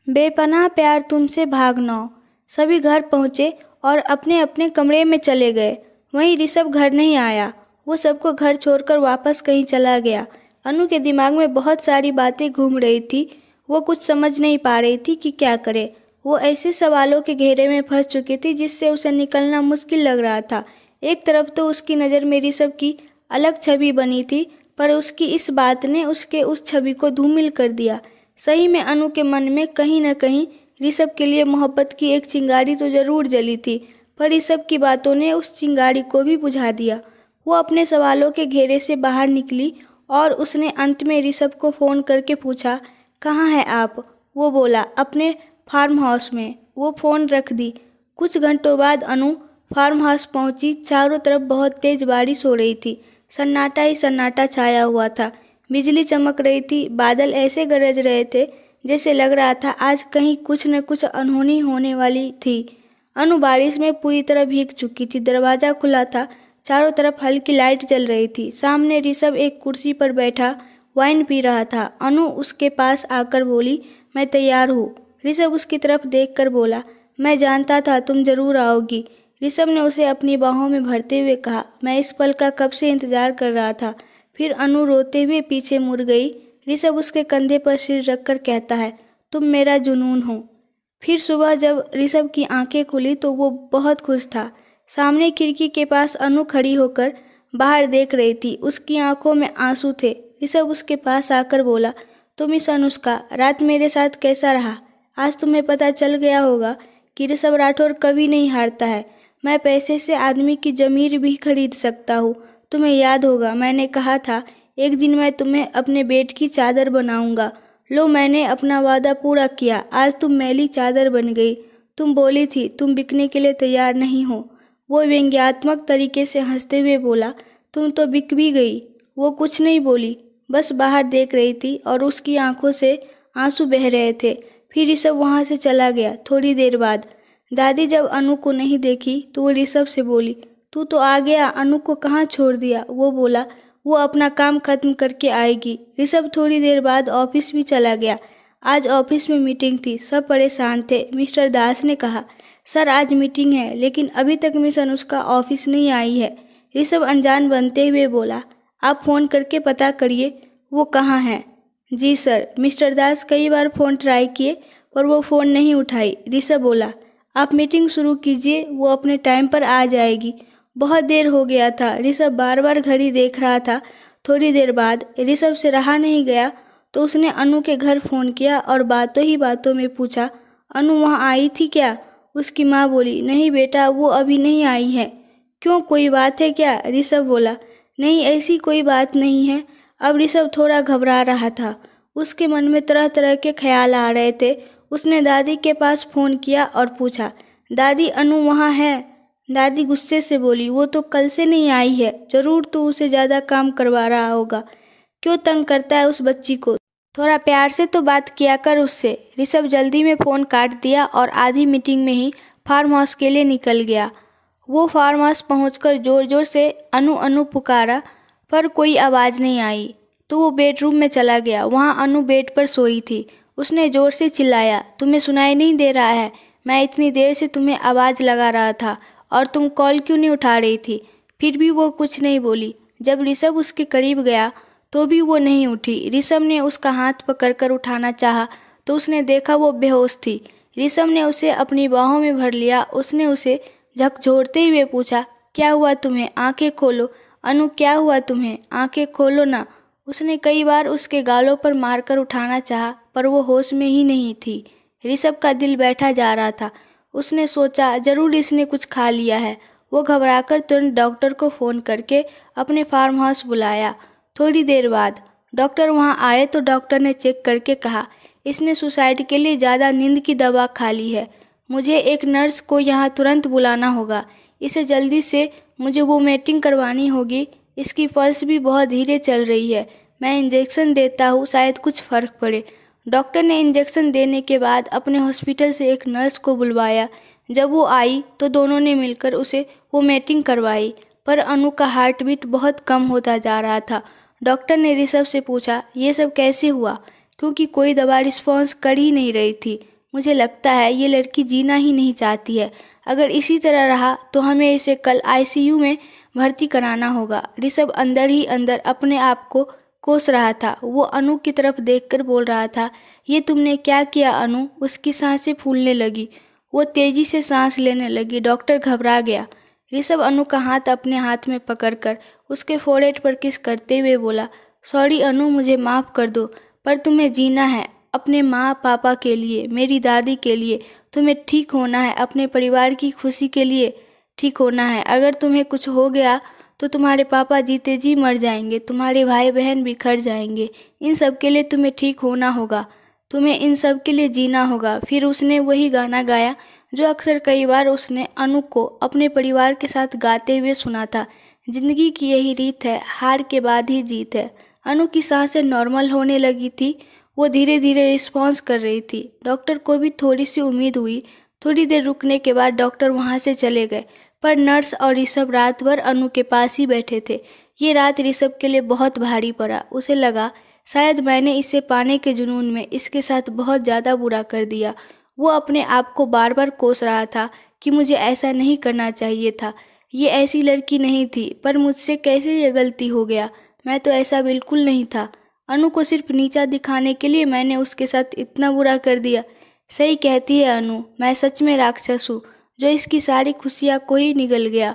बेपनाह प्यार तुमसे भागना। सभी घर पहुँचे और अपने अपने कमरे में चले गए। वहीं ऋषभ घर नहीं आया। वो सबको घर छोड़कर वापस कहीं चला गया। अनु के दिमाग में बहुत सारी बातें घूम रही थी। वो कुछ समझ नहीं पा रही थी कि क्या करे। वो ऐसे सवालों के घेरे में फंस चुकी थी जिससे उसे निकलना मुश्किल लग रहा था। एक तरफ तो उसकी नज़र में ऋषभ की अलग छवि बनी थी, पर उसकी इस बात ने उसके उस छवि को धूमिल कर दिया। सही में अनु के मन में कहीं न कहीं ऋषभ के लिए मोहब्बत की एक चिंगारी तो जरूर जली थी, पर ऋषभ की बातों ने उस चिंगारी को भी बुझा दिया। वो अपने सवालों के घेरे से बाहर निकली और उसने अंत में ऋषभ को फ़ोन करके पूछा, कहाँ हैं आप? वो बोला, अपने फार्म हाउस में। वो फ़ोन रख दी। कुछ घंटों बाद अनु फार्म हाउस पहुंची। चारों तरफ बहुत तेज़ बारिश हो रही थी। सन्नाटा ही सन्नाटा छाया हुआ था। बिजली चमक रही थी। बादल ऐसे गरज रहे थे जैसे लग रहा था आज कहीं कुछ न कुछ अनहोनी होने वाली थी। अनु बारिश में पूरी तरह भीग चुकी थी। दरवाज़ा खुला था। चारों तरफ हल्की लाइट जल रही थी। सामने ऋषभ एक कुर्सी पर बैठा वाइन पी रहा था। अनु उसके पास आकर बोली, मैं तैयार हूँ। ऋषभ उसकी तरफ देखकर बोला, मैं जानता था तुम जरूर आओगी। ऋषभ ने उसे अपनी बाहों में भरते हुए कहा, मैं इस पल का कब से इंतजार कर रहा था। फिर अनु रोते हुए पीछे मुड़ गई। ऋषभ उसके कंधे पर सिर रखकर कहता है, तुम मेरा जुनून हो। फिर सुबह जब ऋषभ की आंखें खुली तो वो बहुत खुश था। सामने खिड़की के पास अनु खड़ी होकर बाहर देख रही थी। उसकी आंखों में आंसू थे। ऋषभ उसके पास आकर बोला, तुम मिस अनुष्का, रात मेरे साथ कैसा रहा? आज तुम्हें पता चल गया होगा कि ऋषभ राठौर कभी नहीं हारता है। मैं पैसे से आदमी की ज़मीर भी खरीद सकता हूँ। तुम्हें याद होगा मैंने कहा था एक दिन मैं तुम्हें अपने बेड की चादर बनाऊंगा। लो, मैंने अपना वादा पूरा किया। आज तुम मैली चादर बन गई। तुम बोली थी तुम बिकने के लिए तैयार नहीं हो। वो व्यंग्यात्मक तरीके से हंसते हुए बोला, तुम तो बिक भी गई। वो कुछ नहीं बोली, बस बाहर देख रही थी और उसकी आंखों से आंसू बह रहे थे। फिर ऋषभ वहाँ से चला गया। थोड़ी देर बाद दादी जब अनु को नहीं देखी तो वो ऋषभ से बोली, तू तो आ गया, अनु को कहाँ छोड़ दिया? वो बोला, वो अपना काम खत्म करके आएगी। ऋषभ थोड़ी देर बाद ऑफिस भी चला गया। आज ऑफिस में मीटिंग थी। सब परेशान थे। मिस्टर दास ने कहा, सर आज मीटिंग है लेकिन अभी तक मिस अनुष्का ऑफिस नहीं आई है। ऋषभ अनजान बनते हुए बोला, आप फ़ोन करके पता करिए वो कहाँ है। जी सर। मिस्टर दास कई बार फ़ोन ट्राई किए पर वो फ़ोन नहीं उठाई। ऋषभ बोला, आप मीटिंग शुरू कीजिए, वो अपने टाइम पर आ जाएगी। बहुत देर हो गया था। ऋषभ बार बार घड़ी देख रहा था। थोड़ी देर बाद ऋषभ से रहा नहीं गया तो उसने अनु के घर फ़ोन किया और बातों ही बातों में पूछा, अनु वहाँ आई थी क्या? उसकी माँ बोली, नहीं बेटा, वो अभी नहीं आई है। क्यों, कोई बात है क्या? ऋषभ बोला, नहीं ऐसी कोई बात नहीं है। अब ऋषभ थोड़ा घबरा रहा था। उसके मन में तरह तरह के ख्याल आ रहे थे। उसने दादी के पास फ़ोन किया और पूछा, दादी अनु वहाँ है? दादी गुस्से से बोली, वो तो कल से नहीं आई है। ज़रूर तू उसे ज़्यादा काम करवा रहा होगा। क्यों तंग करता है उस बच्ची को? थोड़ा प्यार से तो बात किया कर उससे। ऋषभ जल्दी में फ़ोन काट दिया और आधी मीटिंग में ही फार्म हाउस के लिए निकल गया। वो फार्म हाउस पहुँचकर ज़ोर ज़ोर से अनु अनु पुकारा पर कोई आवाज़ नहीं आई तो वो बेडरूम में चला गया। वहाँ अनु बेड पर सोई थी। उसने ज़ोर से चिल्लाया, तुम्हें सुनाई नहीं दे रहा है? मैं इतनी देर से तुम्हें आवाज़ लगा रहा था और तुम कॉल क्यों नहीं उठा रही थी? फिर भी वो कुछ नहीं बोली। जब ऋषभ उसके करीब गया तो भी वो नहीं उठी। ऋषभ ने उसका हाथ पकड़कर उठाना चाहा तो उसने देखा वो बेहोश थी। ऋषभ ने उसे अपनी बाहों में भर लिया। उसने उसे झकझोरते हुए पूछा, क्या हुआ तुम्हें? आंखें खोलो। अनु, क्या हुआ तुम्हें? आंखें खोलो ना। उसने कई बार उसके गालों पर मारकर उठाना चाहा पर वो होश में ही नहीं थी। ऋषभ का दिल बैठा जा रहा था। उसने सोचा जरूर इसने कुछ खा लिया है। वो घबराकर तुरंत डॉक्टर को फ़ोन करके अपने फार्म हाउस बुलाया। थोड़ी देर बाद डॉक्टर वहां आए तो डॉक्टर ने चेक करके कहा, इसने सुसाइड के लिए ज़्यादा नींद की दवा खा ली है। मुझे एक नर्स को यहाँ तुरंत बुलाना होगा। इसे जल्दी से मुझे वो मीटिंग करवानी होगी। इसकी पल्स भी बहुत धीरे चल रही है। मैं इंजेक्शन देता हूँ, शायद कुछ फ़र्क पड़े। डॉक्टर ने इंजेक्शन देने के बाद अपने हॉस्पिटल से एक नर्स को बुलवाया। जब वो आई तो दोनों ने मिलकर उसे वो मीटिंग करवाई पर अनु का हार्ट बीट बहुत कम होता जा रहा था। डॉक्टर ने ऋषभ से पूछा, ये सब कैसे हुआ? क्योंकि कोई दवा रिस्पॉन्स कर ही नहीं रही थी। मुझे लगता है ये लड़की जीना ही नहीं चाहती है। अगर इसी तरह रहा तो हमें इसे कल आईसीयू में भर्ती कराना होगा। ऋषभ अंदर ही अंदर अपने आप को कोस रहा था। वो अनु की तरफ देखकर बोल रहा था, ये तुमने क्या किया अनु? उसकी सांसें फूलने लगी, वो तेजी से सांस लेने लगी। डॉक्टर घबरा गया। ऋषभ अनु का हाथ अपने हाथ में पकड़कर उसके फोrehead पर किस करते हुए बोला, सॉरी अनु, मुझे माफ़ कर दो, पर तुम्हें जीना है अपने माँ पापा के लिए, मेरी दादी के लिए। तुम्हें ठीक होना है, अपने परिवार की खुशी के लिए ठीक होना है। अगर तुम्हें कुछ हो गया तो तुम्हारे पापा जीते जी मर जाएंगे, तुम्हारे भाई बहन बिखर जाएंगे। इन सब के लिए तुम्हें ठीक होना होगा, तुम्हें इन सब के लिए जीना होगा। फिर उसने वही गाना गाया जो अक्सर कई बार उसने अनु को अपने परिवार के साथ गाते हुए सुना था। जिंदगी की यही रीत है, हार के बाद ही जीत है। अनु की सांसें नॉर्मल होने लगी थी, वो धीरे धीरे रिस्पॉन्स कर रही थी। डॉक्टर को भी थोड़ी सी उम्मीद हुई। थोड़ी देर रुकने के बाद डॉक्टर वहाँ से चले गए, पर नर्स और ऋषभ रात भर अनु के पास ही बैठे थे। ये रात ऋषभ के लिए बहुत भारी पड़ा। उसे लगा शायद मैंने इसे पाने के जुनून में इसके साथ बहुत ज़्यादा बुरा कर दिया। वो अपने आप को बार बार कोस रहा था कि मुझे ऐसा नहीं करना चाहिए था, ये ऐसी लड़की नहीं थी, पर मुझसे कैसे ये गलती हो गया? मैं तो ऐसा बिल्कुल नहीं था। अनु को सिर्फ नीचा दिखाने के लिए मैंने उसके साथ इतना बुरा कर दिया। सही कहती है अनु, मैं सच में राक्षस हूँ जो इसकी सारी खुशियाँ को ही निगल गया।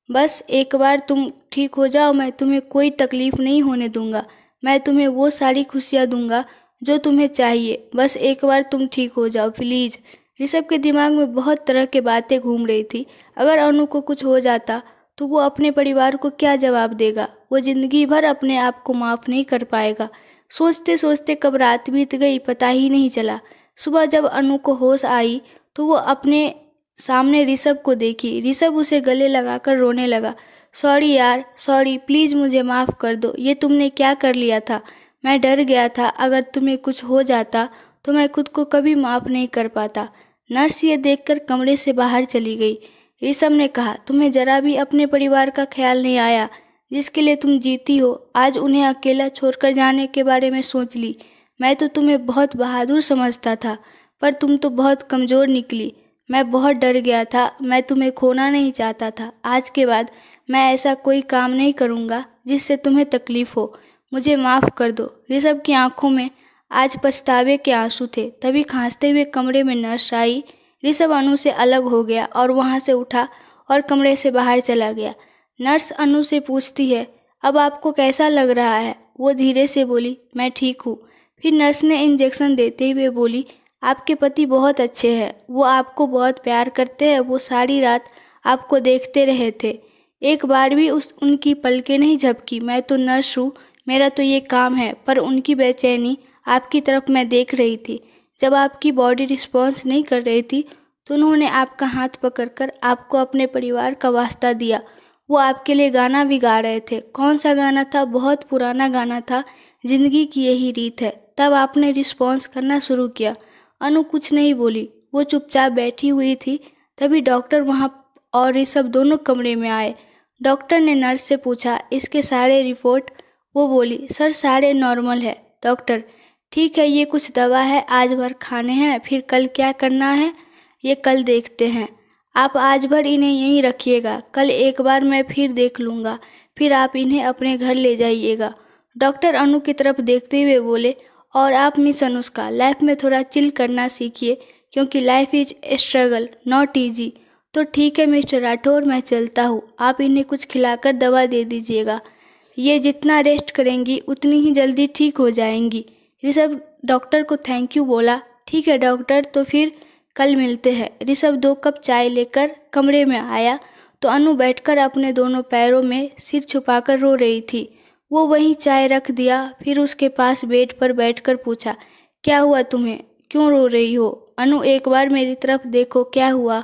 बस एक बार तुम ठीक हो जाओ, मैं तुम्हें कोई तकलीफ नहीं होने दूंगा। मैं तुम्हें वो सारी खुशियाँ दूंगा जो तुम्हें चाहिए। बस एक बार तुम ठीक हो जाओ प्लीज़। ऋषभ के दिमाग में बहुत तरह की बातें घूम रही थी। अगर अनु को कुछ हो जाता तो वो अपने परिवार को क्या जवाब देगा? वो जिंदगी भर अपने आप को माफ़ नहीं कर पाएगा। सोचते सोचते कब रात बीत गई पता ही नहीं चला। सुबह जब अनु को होश आई तो वो अपने सामने ऋषभ को देखी। ऋषभ उसे गले लगाकर रोने लगा। सॉरी यार, सॉरी, प्लीज़ मुझे माफ़ कर दो। ये तुमने क्या कर लिया था? मैं डर गया था, अगर तुम्हें कुछ हो जाता तो मैं खुद को कभी माफ़ नहीं कर पाता। नर्स ये देखकर कमरे से बाहर चली गई। ऋषभ ने कहा, तुम्हें जरा भी अपने परिवार का ख्याल नहीं आया जिसके लिए तुम जीती हो। आज उन्हें अकेला छोड़कर जाने के बारे में सोच ली। मैं तो तुम्हें बहुत बहादुर समझता था, पर तुम तो बहुत कमज़ोर निकली। मैं बहुत डर गया था, मैं तुम्हें खोना नहीं चाहता था। आज के बाद मैं ऐसा कोई काम नहीं करूँगा जिससे तुम्हें तकलीफ़ हो। मुझे माफ़ कर दो। ऋषभ की आंखों में आज पछतावे के आंसू थे। तभी खांसते हुए कमरे में नर्स आई। ऋषभ अनु से अलग हो गया और वहाँ से उठा और कमरे से बाहर चला गया। नर्स अनु से पूछती है, अब आपको कैसा लग रहा है? वो धीरे से बोली, मैं ठीक हूँ। फिर नर्स ने इंजेक्शन देते हुए बोली, आपके पति बहुत अच्छे हैं, वो आपको बहुत प्यार करते हैं। वो सारी रात आपको देखते रहे थे, एक बार भी उनकी पलकें नहीं झपकी। मैं तो नर्स हूँ, मेरा तो ये काम है, पर उनकी बेचैनी आपकी तरफ मैं देख रही थी। जब आपकी बॉडी रिस्पॉन्स नहीं कर रही थी तो उन्होंने आपका हाथ पकड़कर आपको अपने परिवार का वास्ता दिया। वो आपके लिए गाना भी गा रहे थे। कौन सा गाना था? बहुत पुराना गाना था, जिंदगी की यही रीत है। तब आपने रिस्पॉन्स करना शुरू किया। अनु कुछ नहीं बोली, वो चुपचाप बैठी हुई थी। तभी डॉक्टर वहाँ और ऋषभ दोनों कमरे में आए। डॉक्टर ने नर्स से पूछा, इसके सारे रिपोर्ट? वो बोली, सर सारे नॉर्मल है डॉक्टर। ठीक है, ये कुछ दवा है, आज भर खाने हैं, फिर कल क्या करना है ये कल देखते हैं। आप आज भर इन्हें यहीं रखिएगा, कल एक बार मैं फिर देख लूँगा, फिर आप इन्हें अपने घर ले जाइएगा। डॉक्टर अनु की तरफ देखते हुए बोले, और आप मिस अनुष्का, लाइफ में थोड़ा चिल करना सीखिए, क्योंकि life is struggle not easy. तो ठीक है मिस्टर राठौर, मैं चलता हूँ। आप इन्हें कुछ खिलाकर दवा दे दीजिएगा, ये जितना रेस्ट करेंगी उतनी ही जल्दी ठीक हो जाएंगी। ऋषभ डॉक्टर को थैंक यू बोला। ठीक है डॉक्टर, तो फिर कल मिलते हैं। ऋषभ 2 कप चाय लेकर कमरे में आया तो अनु बैठकर अपने दोनों पैरों में सिर छुपाकर रो रही थी। वो वहीं चाय रख दिया, फिर उसके पास बेड पर बैठकर पूछा, क्या हुआ तुम्हें, क्यों रो रही हो? अनु, एक बार मेरी तरफ देखो, क्या हुआ,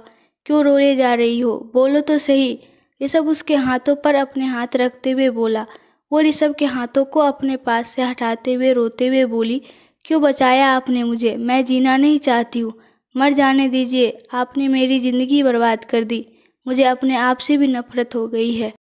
क्यों रोए जा रही हो, बोलो तो सही। ऋषभ उसके हाथों पर अपने हाथ रखते हुए बोला। वो ऋषभ के हाथों को अपने पास से हटाते हुए रोते हुए बोली, क्यों बचाया आपने मुझे? मैं जीना नहीं चाहती हूँ, मर जाने दीजिए। आपने मेरी ज़िंदगी बर्बाद कर दी, मुझे अपने आप से भी नफरत हो गई है।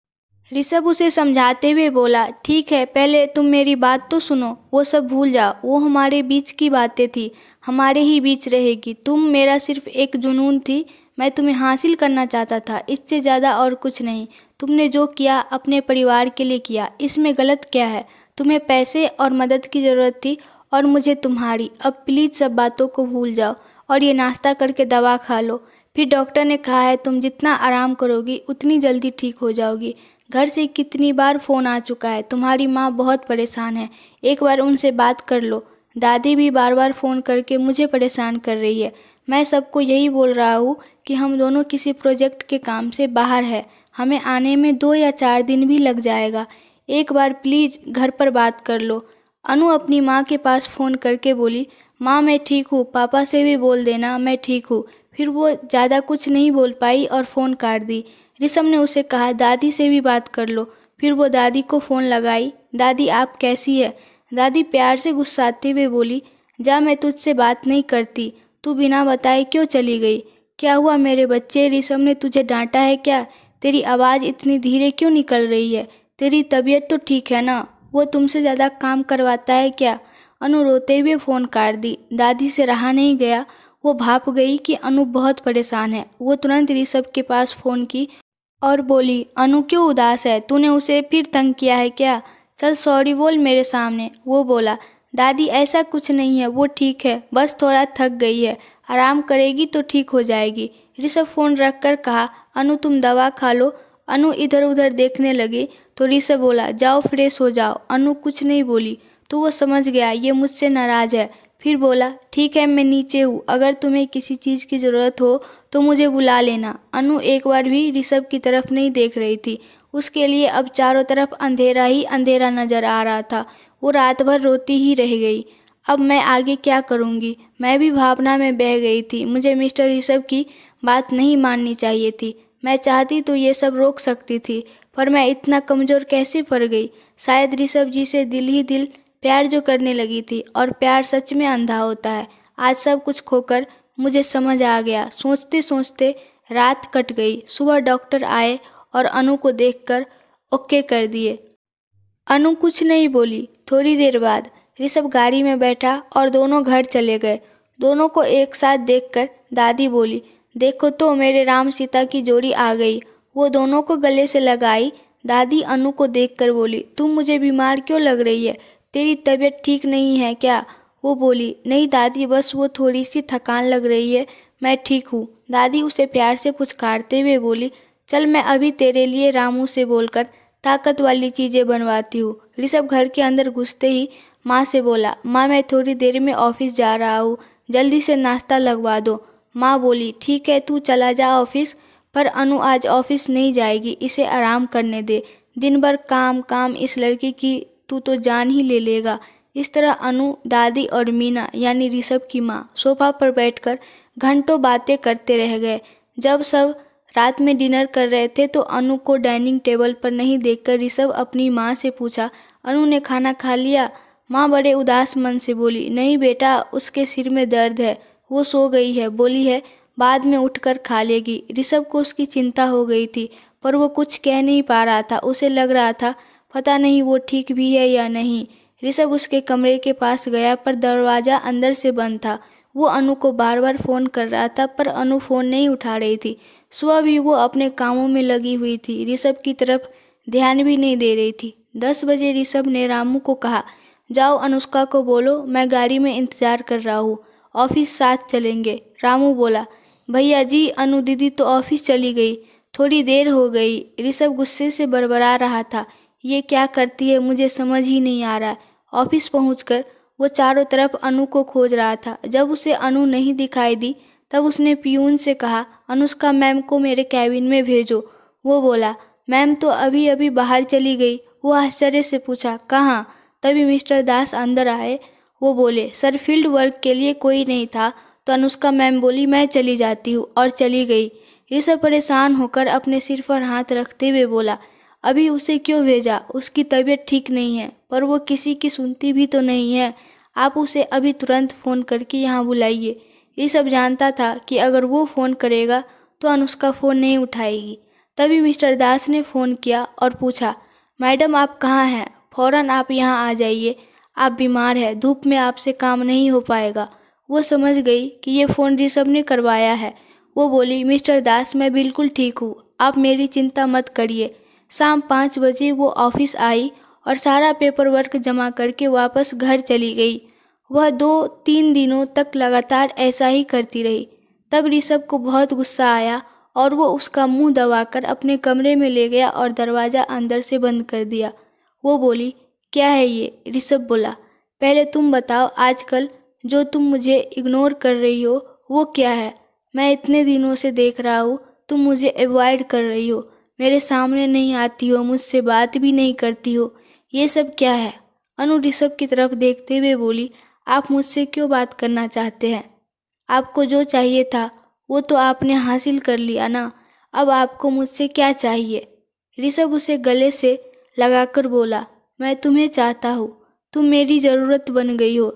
ऋषभ उसे समझाते हुए बोला, ठीक है, पहले तुम मेरी बात तो सुनो। वो सब भूल जाओ, वो हमारे बीच की बातें थी, हमारे ही बीच रहेगी। तुम मेरा सिर्फ एक जुनून थी, मैं तुम्हें हासिल करना चाहता था, इससे ज़्यादा और कुछ नहीं। तुमने जो किया अपने परिवार के लिए किया, इसमें गलत क्या है? तुम्हें पैसे और मदद की ज़रूरत थी और मुझे तुम्हारी। अब प्लीज़ सब बातों को भूल जाओ और ये नाश्ता करके दवा खा लो। फिर डॉक्टर ने कहा है तुम जितना आराम करोगी उतनी जल्दी ठीक हो जाओगी। घर से कितनी बार फ़ोन आ चुका है, तुम्हारी माँ बहुत परेशान है, एक बार उनसे बात कर लो। दादी भी बार बार फ़ोन करके मुझे परेशान कर रही है। मैं सबको यही बोल रहा हूँ कि हम दोनों किसी प्रोजेक्ट के काम से बाहर हैं, हमें आने में 2 या 4 दिन भी लग जाएगा। एक बार प्लीज़ घर पर बात कर लो। अनु अपनी माँ के पास फ़ोन करके बोली, माँ मैं ठीक हूँ, पापा से भी बोल देना मैं ठीक हूँ। फिर वो ज़्यादा कुछ नहीं बोल पाई और फ़ोन काट दी। ऋषभ ने उसे कहा, दादी से भी बात कर लो। फिर वो दादी को फ़ोन लगाई। दादी आप कैसी है? दादी प्यार से गुस्साते हुए बोली, जा, मैं तुझसे बात नहीं करती, तू बिना बताए क्यों चली गई? क्या हुआ मेरे बच्चे? ऋषभ ने तुझे डांटा है क्या? तेरी आवाज़ इतनी धीरे क्यों निकल रही है? तेरी तबीयत तो ठीक है ना? वो तुमसे ज़्यादा काम करवाता है क्या? अनु रोते हुए फ़ोन काट दी। दादी से रहा नहीं गया, वो भाप गई कि अनु बहुत परेशान है। वो तुरंत ऋषभ के पास फ़ोन की और बोली, अनु क्यों उदास है? तूने उसे फिर तंग किया है क्या? चल सॉरी बोल मेरे सामने। वो बोला, दादी ऐसा कुछ नहीं है, वो ठीक है, बस थोड़ा थक गई है, आराम करेगी तो ठीक हो जाएगी। ऋषभ फ़ोन रख कर कहा, अनु तुम दवा खा लो। अनु इधर उधर देखने लगी तो ऋषभ बोला, जाओ फ्रेश हो जाओ। अनु कुछ नहीं बोली तो वो समझ गया ये मुझसे नाराज़ है। फिर बोला, ठीक है मैं नीचे हूँ, अगर तुम्हें किसी चीज़ की ज़रूरत हो तो मुझे बुला लेना। अनु एक बार भी ऋषभ की तरफ नहीं देख रही थी। उसके लिए अब चारों तरफ अंधेरा ही अंधेरा नजर आ रहा था। वो रात भर रोती ही रह गई। अब मैं आगे क्या करूँगी? मैं भी भावना में बह गई थी। मुझे मिस्टर ऋषभ की बात नहीं माननी चाहिए थी। मैं चाहती तो ये सब रोक सकती थी, पर मैं इतना कमज़ोर कैसे पड़ गई? शायद ऋषभ जी से दिल ही दिल प्यार जो करने लगी थी, और प्यार सच में अंधा होता है। आज सब कुछ खोकर मुझे समझ आ गया। सोचते सोचते रात कट गई। सुबह डॉक्टर आए और अनु को देखकर ओके कर दिए। अनु कुछ नहीं बोली। थोड़ी देर बाद ऋषभ गाड़ी में बैठा और दोनों घर चले गए। दोनों को एक साथ देखकर दादी बोली, देखो तो मेरे राम सीता की जोड़ी आ गई। वो दोनों को गले से लगाई। दादी अनु को देखकर बोली, तुम मुझे बीमार क्यों लग रही है? तेरी तबीयत ठीक नहीं है क्या? वो बोली, नहीं दादी, बस वो थोड़ी सी थकान लग रही है, मैं ठीक हूँ। दादी उसे प्यार से पुचकारते हुए बोली, चल मैं अभी तेरे लिए रामू से बोलकर ताकत वाली चीज़ें बनवाती हूँ। ऋषभ घर के अंदर घुसते ही माँ से बोला, माँ मैं थोड़ी देर में ऑफिस जा रहा हूँ, जल्दी से नाश्ता लगवा दो। माँ बोली, ठीक है तू चला जा ऑफिस, पर अनु आज ऑफिस नहीं जाएगी, इसे आराम करने दे। दिन भर काम काम, इस लड़की की तू तो जान ही ले लेगा। इस तरह अनु, दादी और मीना यानी ऋषभ की माँ सोफा पर बैठकर घंटों बातें करते रह गए। जब सब रात में डिनर कर रहे थे तो अनु को डाइनिंग टेबल पर नहीं देखकर ऋषभ अपनी माँ से पूछा, अनु ने खाना खा लिया? माँ बड़े उदास मन से बोली, नहीं बेटा, उसके सिर में दर्द है, वो सो गई है, बोली है बाद में उठकर खा लेगी। ऋषभ को उसकी चिंता हो गई थी, पर वो कुछ कह नहीं पा रहा था। उसे लग रहा था पता नहीं वो ठीक भी है या नहीं। ऋषभ उसके कमरे के पास गया, पर दरवाज़ा अंदर से बंद था। वो अनु को बार बार फ़ोन कर रहा था, पर अनु फ़ोन नहीं उठा रही थी। सुबह भी वो अपने कामों में लगी हुई थी, ऋषभ की तरफ ध्यान भी नहीं दे रही थी। 10 बजे ऋषभ ने रामू को कहा, जाओ अनुष्का को बोलो मैं गाड़ी में इंतज़ार कर रहा हूँ, ऑफिस साथ चलेंगे। रामू बोला, भैया जी, अनु दीदी तो ऑफिस चली गई, थोड़ी देर हो गई। ऋषभ गुस्से से बड़बड़ा रहा था, ये क्या करती है मुझे समझ ही नहीं आ रहा। ऑफिस पहुंचकर वो चारों तरफ अनु को खोज रहा था। जब उसे अनु नहीं दिखाई दी तब उसने पियून से कहा, अनुष्का मैम को मेरे कैबिन में भेजो। वो बोला, मैम तो अभी अभी बाहर चली गई। वो आश्चर्य से पूछा, कहाँ? तभी मिस्टर दास अंदर आए। वो बोले, सर फील्ड वर्क के लिए कोई नहीं था तो अनुष्का मैम बोली मैं चली जाती हूँ, और चली गई। ऋषभ परेशान होकर अपने सिर पर हाथ रखते हुए बोला, अभी उसे क्यों भेजा? उसकी तबीयत ठीक नहीं है। पर वो किसी की सुनती भी तो नहीं है। आप उसे अभी तुरंत फ़ोन करके यहाँ बुलाइए। ये सब जानता था कि अगर वो फ़ोन करेगा तो अनुष्का फ़ोन नहीं उठाएगी। तभी मिस्टर दास ने फ़ोन किया और पूछा, मैडम आप कहाँ हैं? फ़ौरन आप यहाँ आ जाइए, आप बीमार हैं, धूप में आपसे काम नहीं हो पाएगा। वो समझ गई कि ये फ़ोन ऋषभ ने करवाया है। वो बोली, मिस्टर दास मैं बिल्कुल ठीक हूँ, आप मेरी चिंता मत करिए। शाम 5 बजे वो ऑफिस आई और सारा पेपर वर्क जमा करके वापस घर चली गई। वह 2-3 दिनों तक लगातार ऐसा ही करती रही। तब ऋषभ को बहुत गुस्सा आया और वो उसका मुंह दबाकर अपने कमरे में ले गया और दरवाज़ा अंदर से बंद कर दिया। वो बोली, क्या है ये? ऋषभ बोला, पहले तुम बताओ, आजकल जो तुम मुझे इग्नोर कर रही हो वो क्या है? मैं इतने दिनों से देख रहा हूँ तुम मुझे अवॉइड कर रही हो, मेरे सामने नहीं आती हो, मुझसे बात भी नहीं करती हो, ये सब क्या है? अनु ऋषभ की तरफ देखते हुए बोली, आप मुझसे क्यों बात करना चाहते हैं? आपको जो चाहिए था वो तो आपने हासिल कर लिया ना, अब आपको मुझसे क्या चाहिए? ऋषभ उसे गले से लगाकर बोला, मैं तुम्हें चाहता हूँ, तुम मेरी ज़रूरत बन गई हो,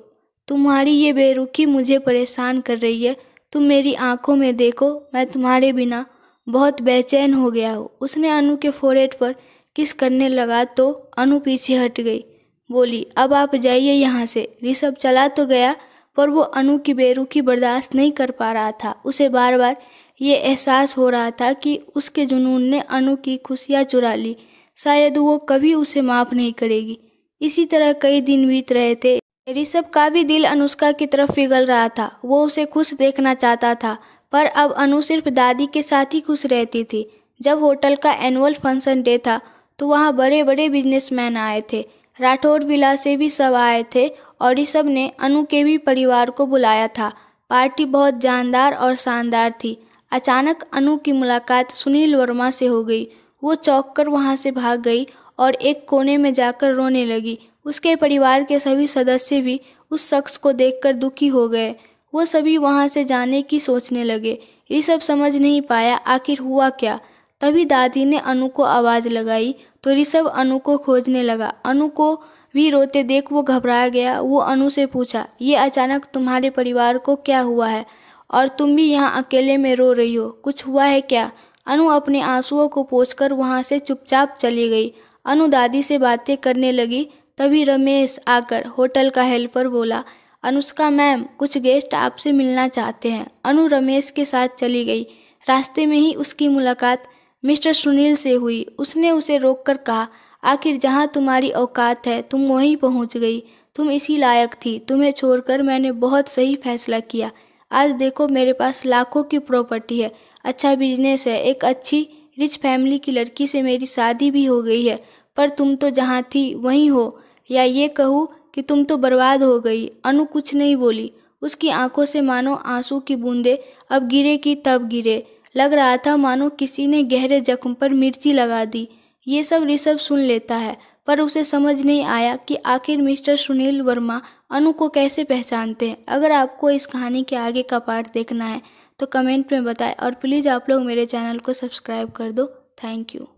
तुम्हारी ये बेरुखी मुझे परेशान कर रही है, तुम मेरी आंखों में देखो, मैं तुम्हारे बिना बहुत बेचैन हो गया हूँ। उसने अनु के फोrehead पर किस करने लगा तो अनु पीछे हट गई, बोली, अब आप जाइए यहाँ से। ऋषभ चला तो गया पर वो अनु की बेरुखी बर्दाश्त नहीं कर पा रहा था। उसे बार बार ये एहसास हो रहा था कि उसके जुनून ने अनु की खुशियाँ चुरा ली, शायद वो कभी उसे माफ़ नहीं करेगी। इसी तरह कई दिन बीत रहे थे। ऋषभ का भी दिल अनुष्का की तरफ पिघल रहा था। वो उसे खुश देखना चाहता था, पर अब अनु सिर्फ दादी के साथ ही खुश रहती थी। जब होटल का एनुअल फंक्शन डे था तो वहाँ बड़े बड़े बिजनेसमैन आए थे, राठौर विला से भी सब आए थे और ऋषभ ने अनु के भी परिवार को बुलाया था। पार्टी बहुत जानदार और शानदार थी। अचानक अनु की मुलाकात सुनील वर्मा से हो गई। वो चौंक कर वहाँ से भाग गई और एक कोने में जाकर रोने लगी। उसके परिवार के सभी सदस्य भी उस शख्स को देखकर दुखी हो गए। वो सभी वहाँ से जाने की सोचने लगे। ऋषभ समझ नहीं पाया आखिर हुआ क्या। तभी दादी ने अनु को आवाज़ लगाई तो ऋषभ अनु को खोजने लगा। अनु को भी रोते देख वो घबरा गया। वो अनु से पूछा, ये अचानक तुम्हारे परिवार को क्या हुआ है और तुम भी यहाँ अकेले में रो रही हो, कुछ हुआ है क्या? अनु अपने आंसुओं को पोंछकर वहाँ से चुपचाप चली गई। अनु दादी से बातें करने लगी। तभी रमेश आकर होटल का हेल्पर बोला, अनुष्का मैम, कुछ गेस्ट आपसे मिलना चाहते हैं। अनु रमेश के साथ चली गई। रास्ते में ही उसकी मुलाकात मिस्टर सुनील से हुई। उसने उसे रोककर कहा, आखिर जहाँ तुम्हारी औकात है तुम वहीं पहुँच गई। तुम इसी लायक थी, तुम्हें छोड़कर मैंने बहुत सही फैसला किया। आज देखो मेरे पास लाखों की प्रॉपर्टी है, अच्छा बिजनेस है, एक अच्छी रिच फैमिली की लड़की से मेरी शादी भी हो गई है, पर तुम तो जहाँ थी वहीं हो, या ये कहूँ कि तुम तो बर्बाद हो गई। अनु कुछ नहीं बोली। उसकी आंखों से मानो आंसू की बूंदें अब गिरे की तब गिरे। लग रहा था मानो किसी ने गहरे जख्म पर मिर्ची लगा दी। ये सब ऋषभ सुन लेता है, पर उसे समझ नहीं आया कि आखिर मिस्टर सुनील वर्मा अनु को कैसे पहचानते हैं। अगर आपको इस कहानी के आगे का पार्ट देखना है तो कमेंट में बताएं और प्लीज़ आप लोग मेरे चैनल को सब्सक्राइब कर दो। Thank you.